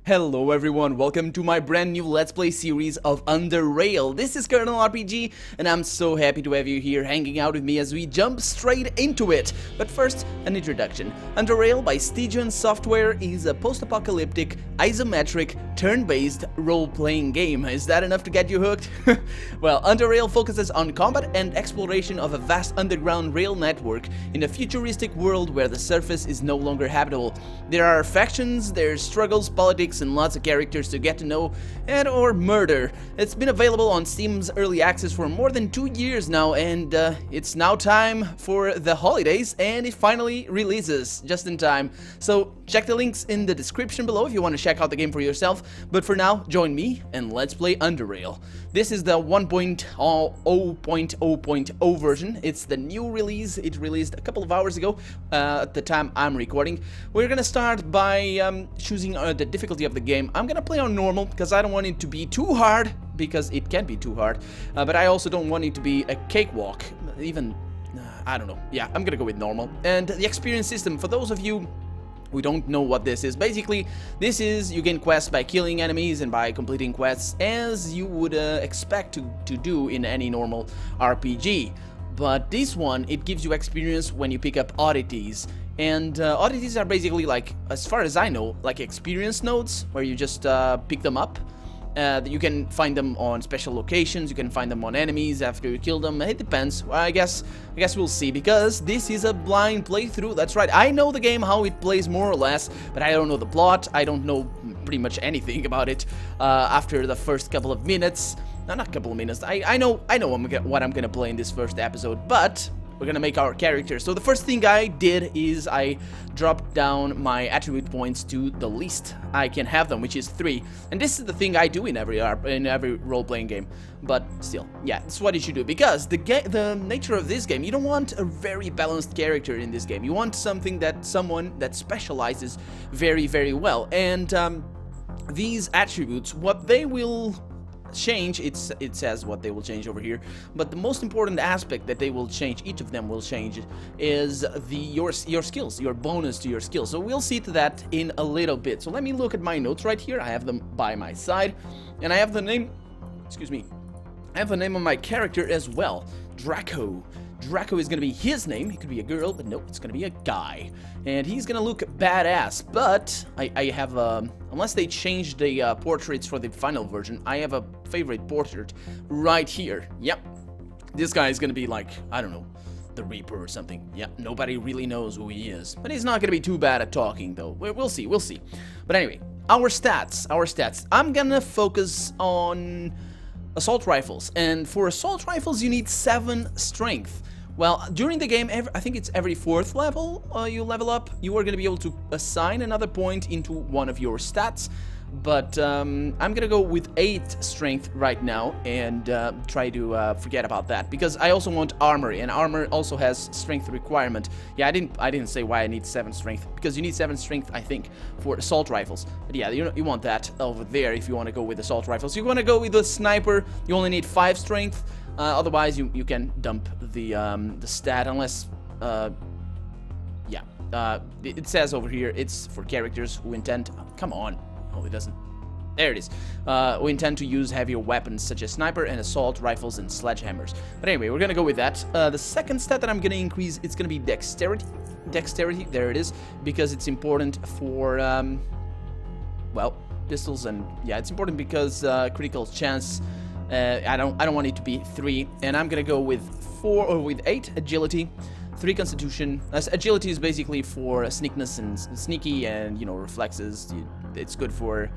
Hello everyone, welcome to my brand new Let's Play series of Underrail. This is Colonel RPG, and I'm so happy to have you here hanging out with me as we jump straight into it. But first, an introduction. Underrail by Stygian Software is a post-apocalyptic, isometric, turn-based role-playing game. Is that enough to get you hooked? Well, Underrail focuses on combat and exploration of a vast underground rail network in a futuristic world where the surface is no longer habitable. There are factions, there's struggles, politics, and lots of characters to get to know and or murder. It's been available on Steam's early access for more than 2 years now, and it's now time for the holidays, and it finally releases just in time. So check the links in the description below if you want to check out the game for yourself, but for now, join me and let's play Underrail. This is the 1.0.0.0 version. It's the new release. It released a couple of hours ago at the time I'm recording. We're gonna start by choosing the difficulty of the game. I'm gonna play on normal because I don't want it to be too hard, because it can be too hard, but I also don't want it to be a cakewalk, even, I don't know. Yeah, I'm gonna go with normal. And the experience system, for those of you who don't know what this is, basically, this is you gain quests by killing enemies and by completing quests as you would expect to do in any normal RPG. But this one, it gives you experience when you pick up oddities. And oddities are basically, like, as far as I know, like experience nodes, where you just pick them up. You can find them on special locations, you can find them on enemies after you kill them. It depends. I guess we'll see, because this is a blind playthrough. That's right, I know the game, how it plays more or less, but I don't know the plot. I don't know pretty much anything about it after the first couple of minutes. No, not couple of minutes. I know what I'm gonna play in this first episode, but we're gonna make our character. So the first thing I did is I dropped down my attribute points to the least I can have them, which is 3. And this is the thing I do in every role-playing game. But still, yeah, it's what you should do, because the nature of this game, you don't want a very balanced character in this game. You want someone that specializes very, very well. And these attributes, what they will change, it says what they will change over here, but the most important aspect that they will change, each of them will change, is your skills, your bonus to your skills. So we'll see to that in a little bit. So let me look at my notes right here. I have them by my side, and I have the name, excuse me, I have the name of my character as well, Draco. Draco is gonna be his name. He could be a girl, but no, it's gonna be a guy. And he's gonna look badass, but I have, unless they change the portraits for the final version, I have a favorite portrait right here. Yep. This guy is gonna be like, I don't know, the Reaper or something. Yeah, nobody really knows who he is. But he's not gonna be too bad at talking, though. We'll see. But anyway, our stats. I'm gonna focus on assault rifles, and for assault rifles you need 7 strength. Well, during the game, I think it's every 4th level you level up, you are going to be able to assign another point into one of your stats. But I'm gonna go with 8 strength right now and try to forget about that, because I also want armor, and armor also has strength requirement. Yeah, I didn't say why I need 7 strength, because you need 7 strength, I think, for assault rifles. But yeah, you want that over there if you want to go with assault rifles. You want to go with the sniper, you only need 5 strength. Otherwise, you can dump the stat, unless it says over here it's for characters who intend. Come on. Oh, it doesn't. There it is. We intend to use heavier weapons such as sniper and assault rifles and sledgehammers. But anyway, we're gonna go with that. The second stat that I'm gonna increase, it's gonna be dexterity. Dexterity, there it is, because it's important for well, pistols, and yeah, it's important because critical chance. I don't want it to be 3, and I'm gonna go with 4 or with 8 agility. 3 constitution. Agility is basically for sneakiness and sneaky, and reflexes. It's good for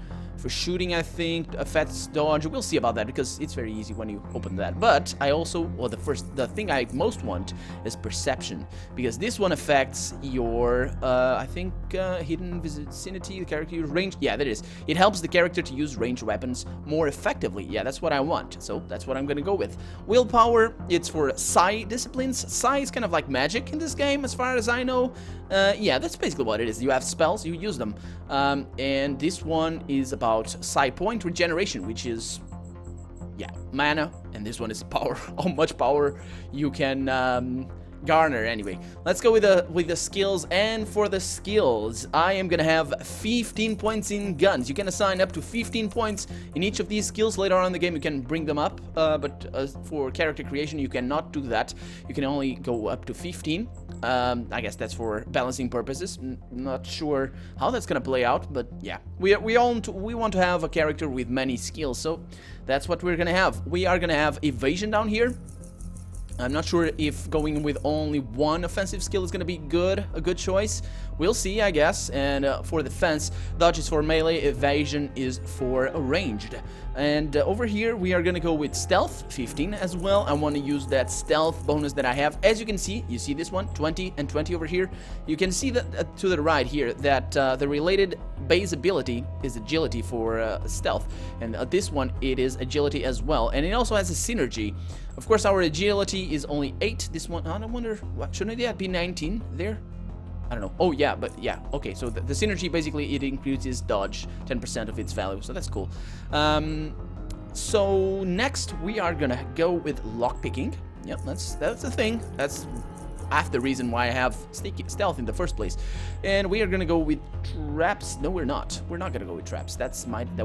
shooting, I think. Affects dodge. We'll see about that, because it's very easy when you open that. But I also, well, the thing I most want is perception, because this one affects your I think hidden vicinity, the character use range. Yeah, that is. It helps the character to use ranged weapons more effectively. Yeah, that's what I want. So that's what I'm gonna go with. Willpower, it's for psi disciplines. Psi is kind of like magic in this game, as far as I know. Yeah, that's basically what it is. You have spells, you use them. And this one is about psi point regeneration, which is, yeah, mana, and this one is power. How much power you can Garner, anyway. Let's go with the skills, and for the skills, I am gonna have 15 points in guns. You can assign up to 15 points in each of these skills. Later on in the game, you can bring them up, but for character creation, you cannot do that. You can only go up to 15. I guess that's for balancing purposes. Not sure how that's gonna play out, but yeah, we want to have a character with many skills, so that's what we're gonna have. We are gonna have evasion down here. I'm not sure if going with only one offensive skill is going to be a good choice. We'll see, I guess. And for defense, dodge is for melee, evasion is for ranged. And over here, we are going to go with stealth, 15 as well. I want to use that stealth bonus that I have. As you can see, you see this one, 20 and 20 over here. You can see that to the right here, that the related base ability is agility for stealth. And this one, it is agility as well. And it also has a synergy. Of course, our agility is only 8. This one, I don't wonder, what, shouldn't that be 19 there? I don't know. Oh, yeah, but yeah. Okay, so the synergy, basically, it increases dodge, 10% of its value, so that's cool. So next, we are gonna go with lockpicking. Yep, that's the thing. That's half the reason why I have stealth in the first place. And we are gonna go with traps. No, we're not. We're not gonna go with traps. That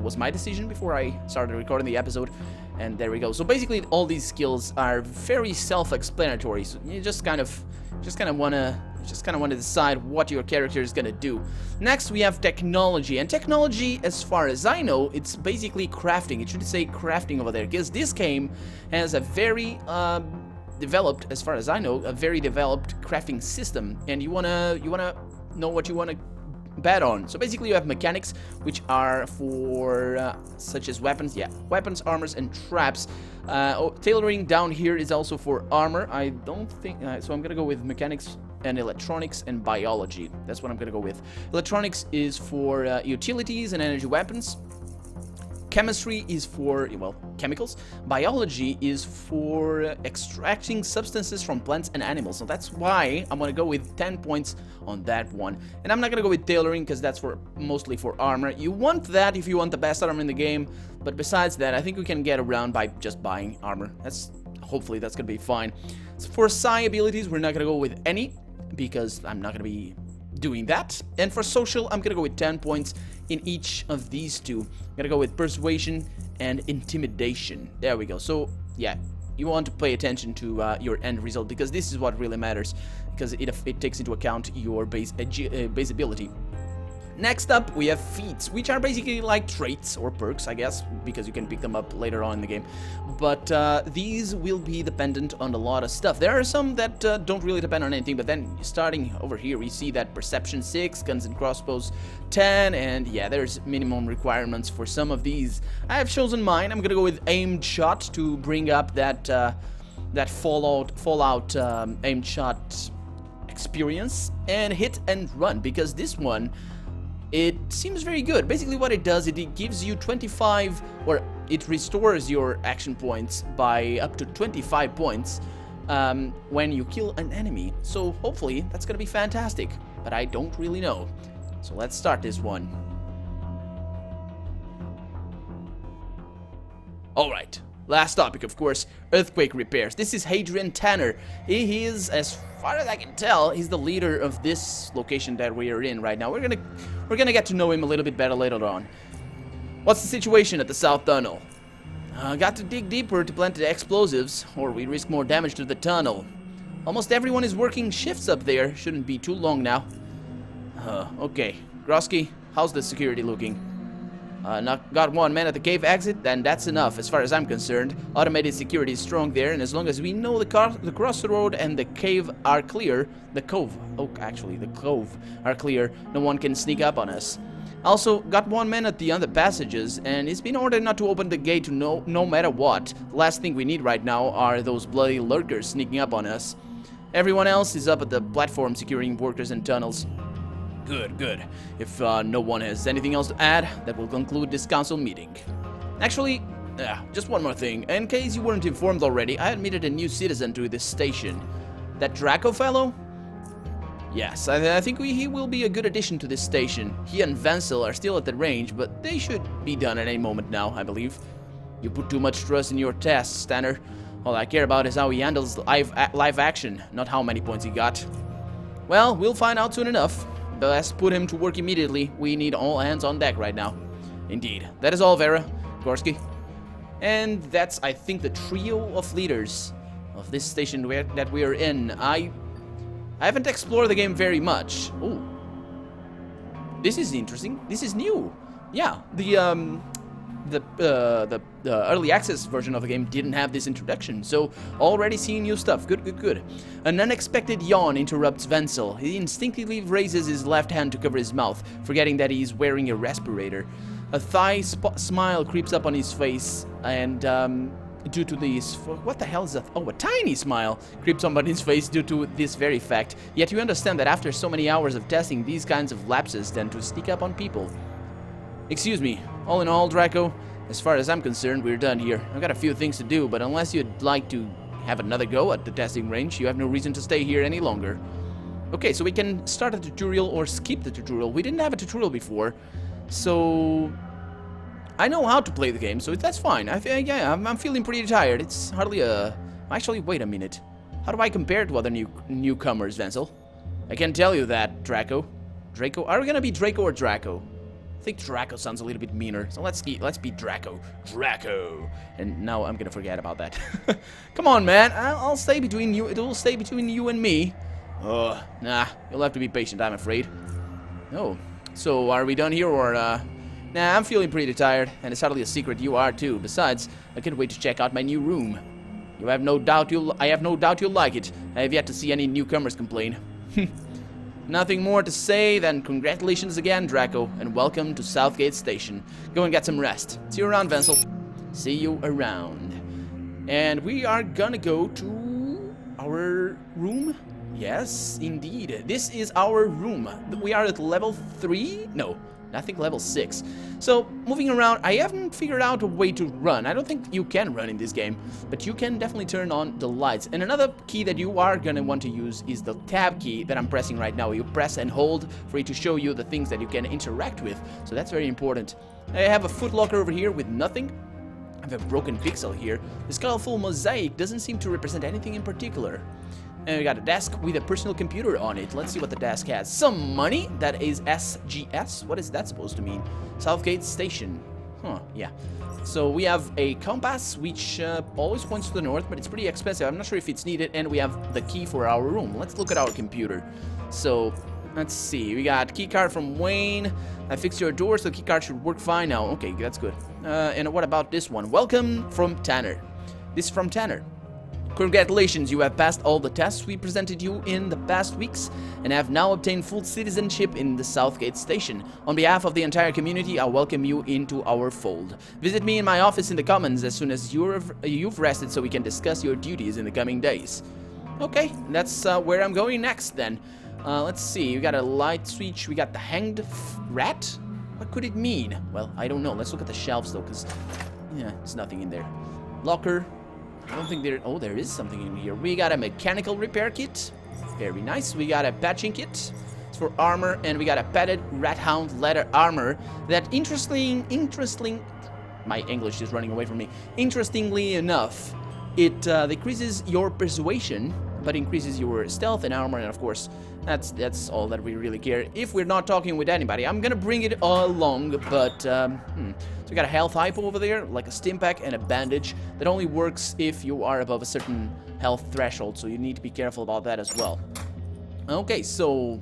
was my decision before I started recording the episode. And there we go. So basically, all these skills are very self-explanatory. So you just kind of wanna decide what your character is gonna do. Next, we have technology, and technology, as far as I know, it's basically crafting. It should say crafting over there, because this game has a very developed, as far as I know, a very developed crafting system, and you wanna know what you wanna bet on. So basically, you have mechanics, which are for such as weapons, weapons, armors, and traps. Tailoring down here is also for armor. I don't think so. I'm gonna go with mechanics and electronics and biology. That's what I'm gonna go with. Electronics is for utilities and energy weapons. Chemistry is for, well, chemicals. Biology is for extracting substances from plants and animals. So that's why I'm gonna go with 10 points on that one. And I'm not gonna go with tailoring, because that's mostly for armor. You want that if you want the best armor in the game, but besides that, I think we can get around by just buying armor. Hopefully that's gonna be fine. So for psi abilities, we're not gonna go with any, because I'm not gonna be doing that. And for social, I'm gonna go with 10 points in each of these two. I'm gonna go with persuasion and intimidation. There we go. So yeah, you want to pay attention to your end result, because this is what really matters, because it takes into account your base ability. Next up, we have feats, which are basically like traits or perks, I guess, because you can pick them up later on in the game. But these will be dependent on a lot of stuff. There are some that don't really depend on anything, but then starting over here, we see that perception 6, guns and crossbows 10, and yeah, there's minimum requirements for some of these. I have chosen mine. I'm gonna go with aimed shot to bring up that Fallout aimed shot experience, and hit and run, because this one, it seems very good. Basically what it does, it gives you 25, or it restores your action points by up to 25 points when you kill an enemy. So hopefully that's gonna be fantastic, but I don't really know. So let's start this one. Alright, last topic, of course, earthquake repairs. This is Hadrian Tanner. He is, as far as I can tell, he's the leader of this location that we are in right now. We're gonna get to know him a little bit better later on. What's the situation at the South Tunnel? Got to dig deeper to plant the explosives, or we risk more damage to the tunnel. Almost everyone is working shifts up there. Shouldn't be too long now. Okay. Grosky, how's the security looking? Got one man at the cave exit, then that's enough as far as I'm concerned. Automated security is strong there, and as long as we know the crossroad and the cave are clear, the cove are clear, no one can sneak up on us. Also, got one man at the other passages, and it's been ordered not to open the gate to no matter what. The last thing we need right now are those bloody lurkers sneaking up on us. Everyone else is up at the platform securing workers and tunnels. Good. If no one has anything else to add, that will conclude this council meeting. Actually, just one more thing. In case you weren't informed already, I admitted a new citizen to this station. That Draco fellow? Yes, I think he will be a good addition to this station. He and Vansel are still at the range, but they should be done at any moment now, I believe. You put too much trust in your tests, Tanner. All I care about is how he handles live action, not how many points he got. Well, we'll find out soon enough. Best put him to work immediately. We need all hands on deck right now. Indeed. That is all, Vera. Gorski. And that's, I think, the trio of leaders of this station that we are in. I haven't explored the game very much. Oh. This is interesting. This is new. Yeah, the early access version of the game didn't have this introduction, so already seeing new stuff. Good, good, good. An unexpected yawn interrupts Wenzel. He instinctively raises his left hand to cover his mouth, forgetting that he's wearing a respirator. A smile creeps up on his face, and due to this... What the hell is that? Oh, a tiny smile creeps up on his face due to this very fact. Yet you understand that after so many hours of testing, these kinds of lapses tend to sneak up on people. Excuse me. All in all, Draco, as far as I'm concerned, we're done here. I've got a few things to do, but unless you'd like to have another go at the testing range, you have no reason to stay here any longer. Okay, so we can start a tutorial or skip the tutorial. We didn't have a tutorial before, so... I know how to play the game, so that's fine. Yeah, I'm feeling pretty tired. It's hardly a... Actually, wait a minute. How do I compare to other newcomers, Wenzel? I can't tell you that, Draco. Draco? Are we gonna be Draco or Draco? I think Draco sounds a little bit meaner, so let's be Draco. Draco! And now I'm gonna forget about that. Come on, man. I'll stay between you. It'll stay between you and me. Nah. You'll have to be patient, I'm afraid. Oh. So, are we done here, or, Nah, I'm feeling pretty tired, and it's hardly a secret you are too. Besides, I can't wait to check out my new room. I have no doubt you'll like it. I have yet to see any newcomers complain. Nothing more to say than congratulations again, Draco, and welcome to Southgate Station. Go and get some rest. See you around, Wenzel. See you around. And we are gonna go to our room. Yes, indeed. This is our room. We are at level 3? No. I think level 6. So, moving around, I haven't figured out a way to run. I don't think you can run in this game, but you can definitely turn on the lights. And another key that you are going to want to use is the tab key that I'm pressing right now. You press and hold for it to show you the things that you can interact with. So that's very important. I have a footlocker over here with nothing. I have a broken pixel here. This colorful mosaic doesn't seem to represent anything in particular. And we got a desk with a personal computer on it. Let's see what the desk has. Some money. That is SGS. What is that supposed to mean? Southgate Station. Huh, yeah. So we have a compass, which always points to the north, but it's pretty expensive. I'm not sure if it's needed. And we have the key for our room. Let's look at our computer. So, let's see. We got keycard from Wayne. I fixed your door, so the keycard should work fine now. Okay, that's good. And what about this one? Welcome from Tanner. This is from Tanner. Congratulations, you have passed all the tests we presented you in the past weeks and have now obtained full citizenship in the Southgate Station. On behalf of the entire community, I welcome you into our fold. Visit me in my office in the Commons as soon as you've rested so we can discuss your duties in the coming days. Okay, that's where I'm going next then. Let's see, we got a light switch, we got the hanged rat? What could it mean? Well, I don't know. Let's look at the shelves though, because, yeah, there's nothing in there. Locker. I don't think there... Oh, there is something in here. We got a mechanical repair kit. Very nice. We got a patching kit. It's for armor. And we got a padded rat hound leather armor that interesting... My English is running away from me. Interestingly enough, it decreases your persuasion, but increases your stealth and armor. And of course, that's all that we really care. If we're not talking with anybody, I'm gonna bring it along, but... So we got a health hypo over there, like a stim pack and a bandage that only works if you are above a certain health threshold, so you need to be careful about that as well. Okay, so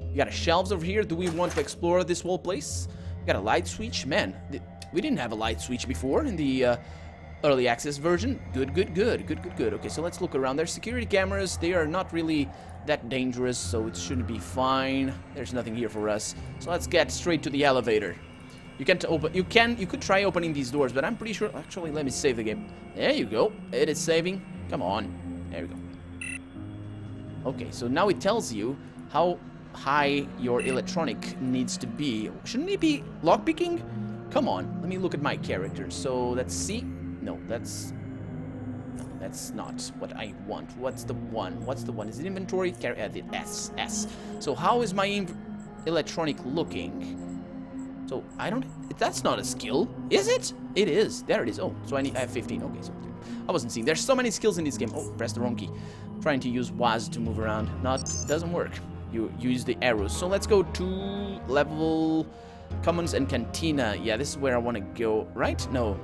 we got a shelves over here. Do we want to explore this whole place? We got a light switch. Man, we didn't have a light switch before in the early access version. Good. Okay, so let's look around. There's security cameras. They are not really that dangerous, so it shouldn't be fine. There's nothing here for us. So let's get straight to the elevator. You can't open. You could try opening these doors, but I'm pretty sure. Actually, let me save the game. There you go. It is saving. Come on. There we go. Okay, so now it tells you how high your electronic needs to be. Shouldn't it be lockpicking? Come on. Let me look at my character. So let's see. No, that's not what I want. What's the one? Is it inventory? The S. So how is my electronic looking? So, I don't... That's not a skill, is it? It is. There it is. Oh, so I have 15. Okay, so I wasn't seeing. There's so many skills in this game. Oh, press the wrong key. Trying to use WAS to move around. Doesn't work. You use the arrows. So let's go to level Commons and Cantina. Yeah, this is where I want to go. Right? No.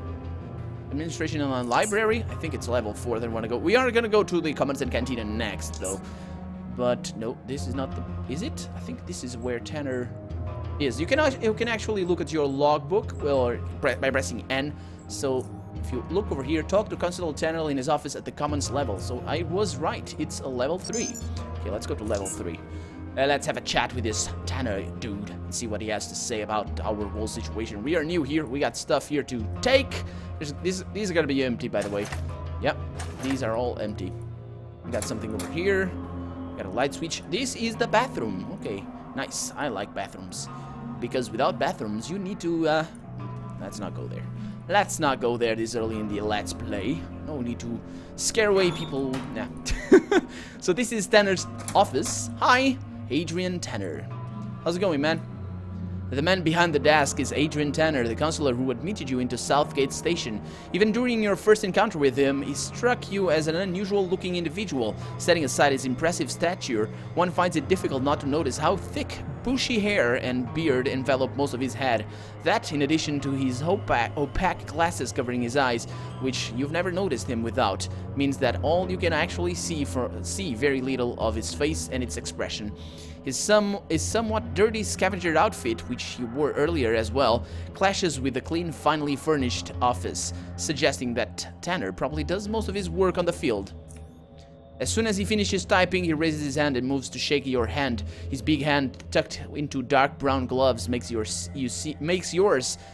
Administration and Library. I think it's level 4 that I want to go. We are going to go to the Commons and Cantina next, though. But no, this is not the... Is it? I think this is where Tanner is. You can actually look at your logbook by pressing N. So if you look over here, talk to Constable Tanner in his office at the Commons level. So I was right. It's a level 3. Okay, let's go to level 3. Let's have a chat with this Tanner dude and see what he has to say about our whole situation. We are new here. We got stuff here to take. These are going to be empty, by the way. Yep, these are all empty. We got something over here. Got a light switch. This is the bathroom. Okay, nice. I like bathrooms. Because without bathrooms, you need to... Let's not go there. Let's not go there this early in the Let's Play. No need to scare away people. Nah. So this is Tanner's office. Hi, Adrian Tanner. How's it going, man? The man behind the desk is Adrian Tanner, the counselor who admitted you into Southgate Station. Even during your first encounter with him, he struck you as an unusual-looking individual. Setting aside his impressive stature, one finds it difficult not to notice how thick, bushy hair and beard envelop most of his head. That, in addition to his opaque glasses covering his eyes, which you've never noticed him without, means that all you can actually see very little of his face and its expression. His somewhat dirty scavenger outfit, which he wore earlier as well, clashes with the clean, finely furnished office, suggesting that Tanner probably does most of his work on the field. As soon as he finishes typing, he raises his hand and moves to shake your hand. His big hand, tucked into dark brown gloves, makes yours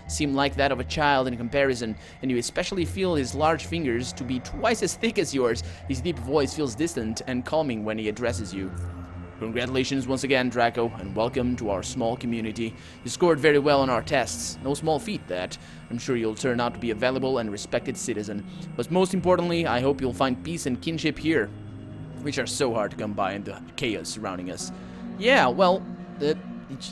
seem like that of a child in comparison, and you especially feel his large fingers to be twice as thick as yours. His deep voice feels distant and calming when he addresses you. Congratulations once again, Draco, and welcome to our small community. You scored very well on our tests. No small feat, that. I'm sure you'll turn out to be a valuable and respected citizen. But most importantly, I hope you'll find peace and kinship here, which are so hard to come by in the chaos surrounding us. Yeah, well,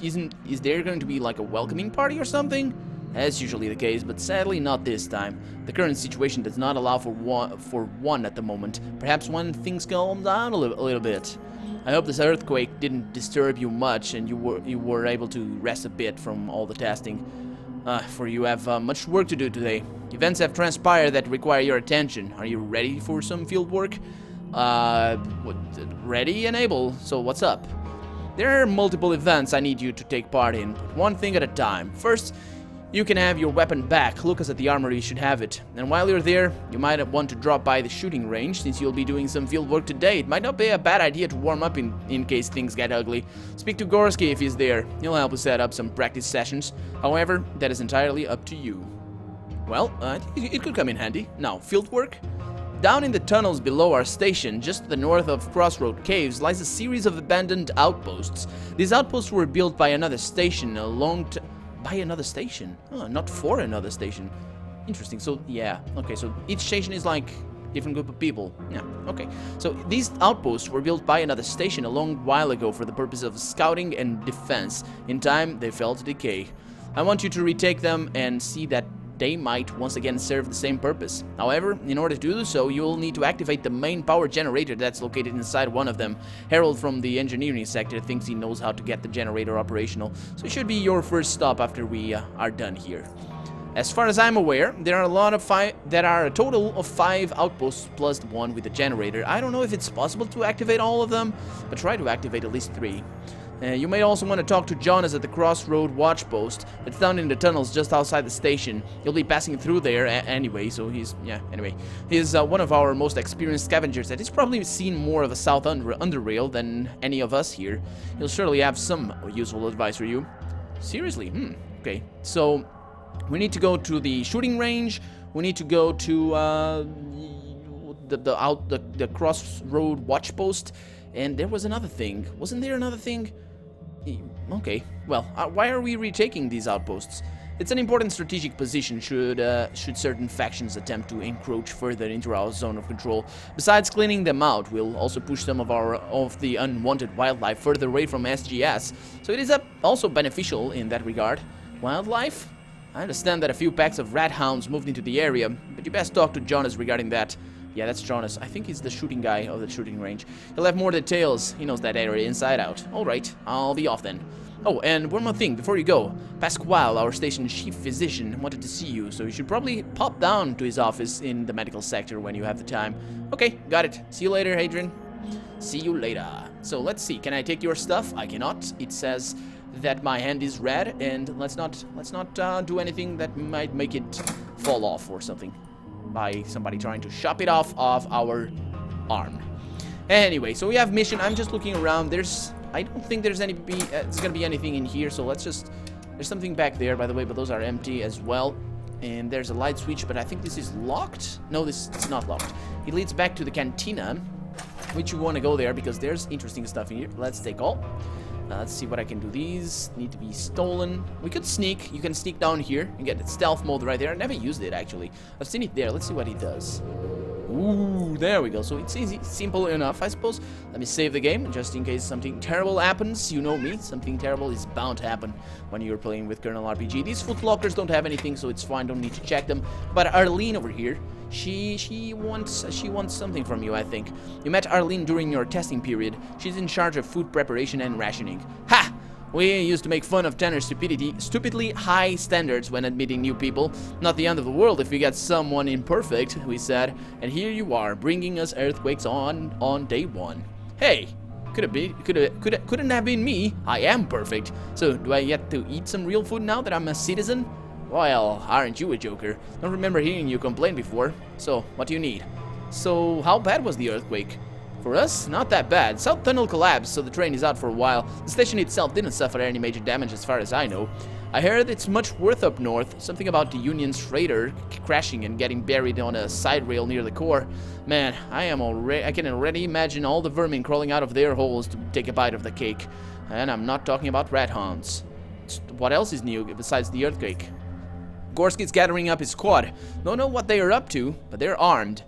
is there going to be like a welcoming party or something? That's usually the case, but sadly not this time. The current situation does not allow for one at the moment. Perhaps when things calm down a little bit. I hope this earthquake didn't disturb you much and you were able to rest a bit from all the testing. For you have much work to do today. Events have transpired that require your attention. Are you ready for some field work? Ready and able. So what's up? There are multiple events I need you to take part in, but one thing at a time. First, you can have your weapon back. Lucas at the armory should have it. And while you're there, you might want to drop by the shooting range, since you'll be doing some field work today. It might not be a bad idea to warm up in case things get ugly. Speak to Gorski if he's there. He'll help us set up some practice sessions. However, that is entirely up to you. Well, it could come in handy. Now, field work? Down in the tunnels below our station, just to the north of Crossroad Caves, lies a series of abandoned outposts. These outposts were built by another station by another station? Oh, not for another station. Interesting. So, yeah. Okay, so each station is like a different group of people. Yeah, okay. So these outposts were built by another station a long while ago for the purpose of scouting and defense. In time, they fell to decay. I want you to retake them and see that they might once again serve the same purpose. However, in order to do so, you'll need to activate the main power generator that's located inside one of them. Harold from the engineering sector thinks he knows how to get the generator operational, so it should be your first stop after we are done here. As far as I'm aware, there are a total of 5 outposts plus the one with the generator. I don't know if it's possible to activate all of them, but try to activate at least 3. You may also want to talk to Jonas at the Crossroad Watch Post. It's down in the tunnels just outside the station. You'll be passing through there anyway, so he's one of our most experienced scavengers that has probably seen more of a South Underrail than any of us here. He'll surely have some useful advice for you. Seriously? Okay. So, we need to go to the shooting range. We need to go to the Crossroad Watch Post. And there was another thing. Wasn't there another thing? Okay, well, why are we retaking these outposts? It's an important strategic position should certain factions attempt to encroach further into our zone of control. Besides cleaning them out, we'll also push some of the unwanted wildlife further away from SGS, so it is also beneficial in that regard. Wildlife? I understand that a few packs of rat hounds moved into the area, but you best talk to Jonas regarding that. Yeah, that's Jonas. I think he's the shooting guy of the shooting range. He'll have more details. He knows that area inside out. Alright, I'll be off then. Oh, and one more thing before you go. Pasquale, our station chief physician, wanted to see you, so you should probably pop down to his office in the medical sector when you have the time. Okay, got it. See you later, Adrian. See you later. So let's see. Can I take your stuff? I cannot. It says that my hand is red, and let's not do anything that might make it fall off or something by somebody trying to chop it off of our arm. Anyway, so we have mission. I'm just looking around. I don't think there's gonna be anything in here, so let's just... There's something back there, by the way, but those are empty as well. And there's a light switch, but I think this is locked. No, it's not locked. It leads back to the cantina, which you want to go there because there's interesting stuff in here. Let's take all. Let's see what I can do. These need to be stolen. We could sneak. You can sneak down here and get stealth mode right there. I never used it, actually. I've seen it there. Let's see what it does. Ooh, there we go. So it's easy, simple enough, I suppose. Let me save the game, just in case something terrible happens. You know me, something terrible is bound to happen when you're playing with Kernel RPG. These footlockers don't have anything, so it's fine. Don't need to check them. But Arlene over here, she wants something from you, I think. You met Arlene during your testing period. She's in charge of food preparation and rationing. Ha! We used to make fun of Tanner's stupidly high standards when admitting new people. Not the end of the world if we get someone imperfect, we said. And here you are, bringing us earthquakes on day one. Hey, couldn't have been me. I am perfect. So do I get to eat some real food now that I'm a citizen? Well, aren't you a joker? Don't remember hearing you complain before. So, what do you need? So, how bad was the earthquake? For us, not that bad. South tunnel collapsed, so the train is out for a while. The station itself didn't suffer any major damage as far as I know. I heard it's much worse up north. Something about the Union's freighter crashing and getting buried on a side rail near the core. Man, I can already imagine all the vermin crawling out of their holes to take a bite of the cake. And I'm not talking about rat hounds. What else is new besides the earthquake? Gorski's gathering up his squad. Don't know what they are up to, but they're armed.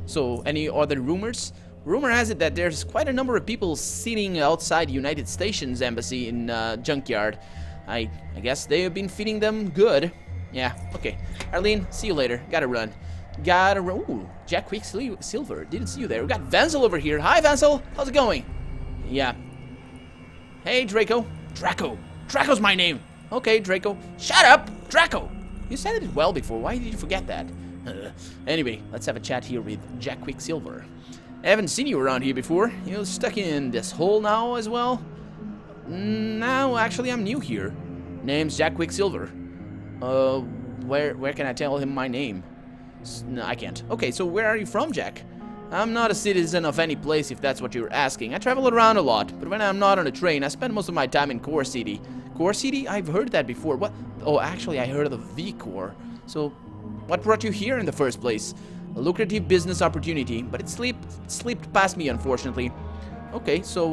So, any other rumors? Rumor has it that there's quite a number of people sitting outside United Stations embassy in Junkyard. I guess they have been feeding them good. Yeah, okay. Arlene, see you later. Gotta run. Ooh, Jack Quicksilver. Didn't see you there. We got Vansel over here. Hi, Vansel. How's it going? Yeah. Hey, Draco. Draco's my name. Okay, Draco. Shut up, Draco. You said it well before. Why did you forget that? Anyway, let's have a chat here with Jack Quicksilver. I haven't seen you around here before. You stuck in this hole now as well? No, actually I'm new here. Name's Jack Quicksilver. Where can I tell him my name? No, I can't. Okay, so where are you from, Jack? I'm not a citizen of any place if that's what you're asking. I travel around a lot, but when I'm not on a train, I spend most of my time in Core City. Core City? I've heard that before. What? Oh, actually I heard of the V-Core. So, what brought you here in the first place? A lucrative business opportunity, but it slipped past me, unfortunately. Okay, so,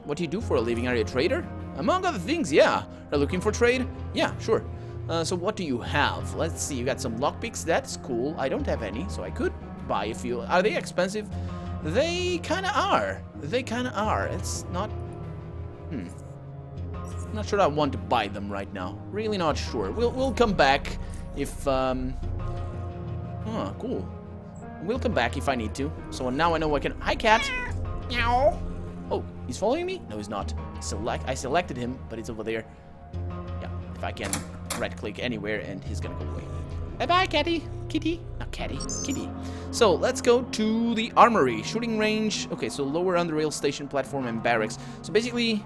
what do you do for a living? Are you a trader? Among other things, yeah. Are you looking for trade? Yeah, sure. So what do you have? Let's see, you got some lockpicks, that's cool. I don't have any, so I could buy a few. Are they expensive? They kinda are. It's not... I'm not sure I want to buy them right now. Really not sure. We'll come back if, cool. We'll come back if I need to. So now I know I can... Hi, cat! Meow! Oh, he's following me? No, he's not. I selected him, but it's over there. Yeah, if I can right-click anywhere, and he's gonna go away. Bye-bye, catty! Kitty? Not catty, kitty. So, let's go to the armory. Shooting range. Okay, so lower Underrail station platform and barracks. So basically...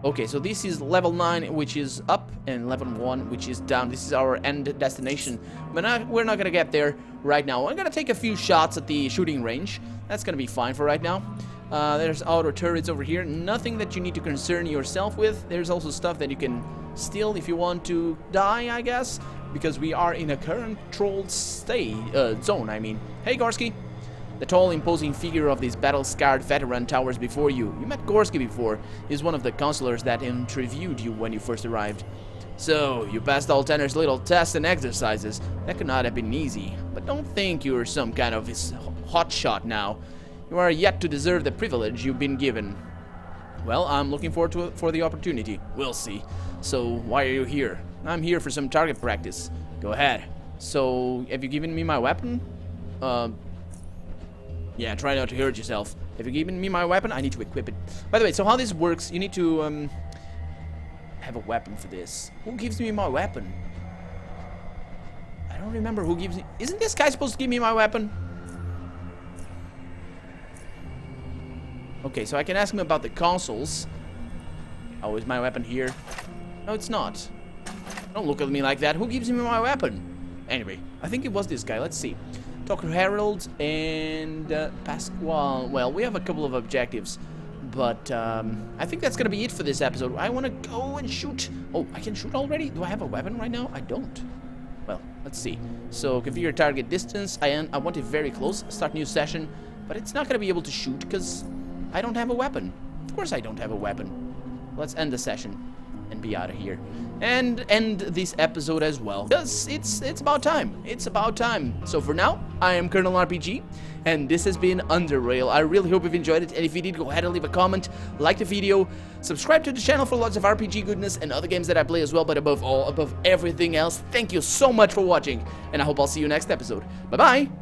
Okay, so this is level 9, which is up, and level 1, which is down. This is our end destination. But we're not gonna get there right now. I'm gonna take a few shots at the shooting range. That's gonna be fine for right now. There's auto turrets over here. Nothing that you need to concern yourself with. There's also stuff that you can steal if you want to die, I guess. Because we are in a controlled zone, I mean. Hey, Gorski. The tall, imposing figure of this battle-scarred veteran towers before you. You met Gorski before. He's one of the counselors that interviewed you when you first arrived. So, you passed all Tanner's little tests and exercises. That could not have been easy. But don't think you're some kind of hotshot now. You are yet to deserve the privilege you've been given. Well, I'm looking forward for the opportunity. We'll see. So, why are you here? I'm here for some target practice. Go ahead. So, have you given me my weapon? Yeah, try not to hurt yourself. Have you given me my weapon? I need to equip it. By the way, so how this works, you need to, have a weapon for this. Who gives me my weapon? I don't remember who gives me... Isn't this guy supposed to give me my weapon? Okay, so I can ask him about the consoles. Oh, is my weapon here? No, it's not. Don't look at me like that. Who gives me my weapon? Anyway, I think it was this guy. Let's see. Dr. Harold and Pasquale. Well, we have a couple of objectives. But I think that's going to be it for this episode. I want to go and shoot. Oh, I can shoot already? Do I have a weapon right now? I don't. Well, let's see. So, configure target distance. I want it very close. Start new session. But it's not going to be able to shoot because I don't have a weapon. Of course I don't have a weapon. Let's end the session and be out of here. And end this episode as well. Because it's about time. It's about time. So for now, I am Colonel RPG, and this has been Underrail. I really hope you've enjoyed it, and if you did, go ahead and leave a comment, like the video, subscribe to the channel for lots of RPG goodness and other games that I play as well, but above all, above everything else, thank you so much for watching, and I hope I'll see you next episode. Bye-bye!